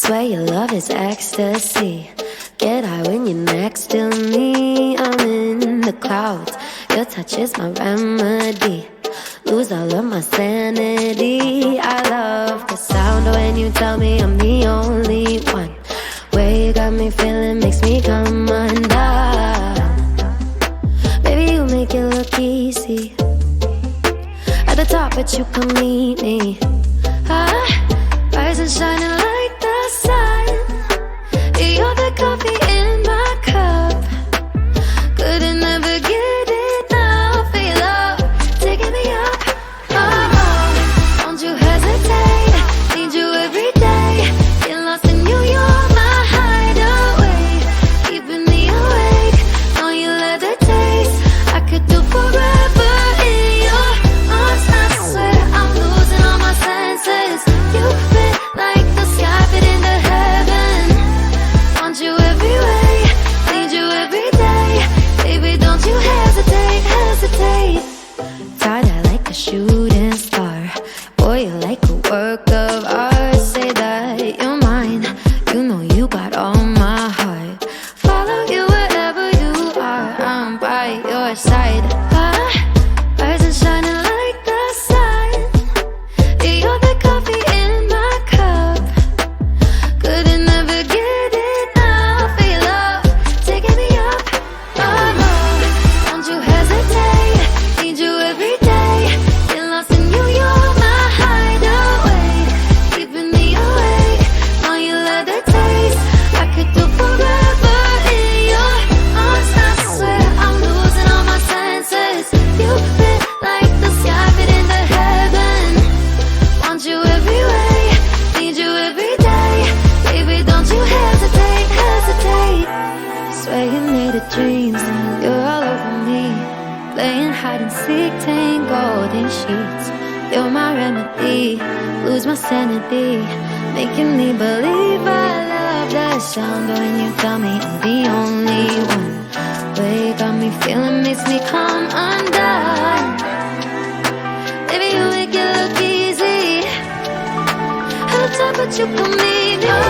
Swear your love is ecstasy. Get high when you're next to me. I'm in the clouds, your touch is my remedy. Lose all of my sanity. I love the sound when you tell me I'm the only one. Way you got me feeling makes me come undone. Baby, you make it look easy. At the top, but you come meet me. Rise and shining like the sun. You're the coffee in my cup. Couldn't ever get enough of your love, taking me up. Oh, don't you hesitate. Need you every day. Get lost in you, you're my hideaway. Keeping me awake. Know you love the taste. I could do forever in your arms. I swear I'm losing all my senses. You fit like the sky fit into heaven. Want you every way, need you every day. Baby, don't you hesitate, hesitate. Tied out like a shooting star. Boy, you're like a work of art. Say that you're mine. You know you got all my heart. Follow you wherever you are. I'm by your side. Rise and shining like the sun. You're the coffee in my cup. Couldn't ever get enough of your love, taking me up. Oh, don't you hesitate. Need you every day. Get lost in you, you're my hideaway. Keeping me awake. Know you love the taste. I could do forever in your arms. I swear I'm losing all my senses. You fit like the sky fit into heaven. Want you every way, need you every day. Baby, don't you hesitate, hesitate. Swear you made of dreams, you're all over me. Playing hide and seek, tangled in sheets. You're my remedy, lose my sanity. Making me believe I love that sound when you tell me I'm the only one. Way you got me feeling makes me come undone. Baby, you make it look easy. At the top, but you put me down.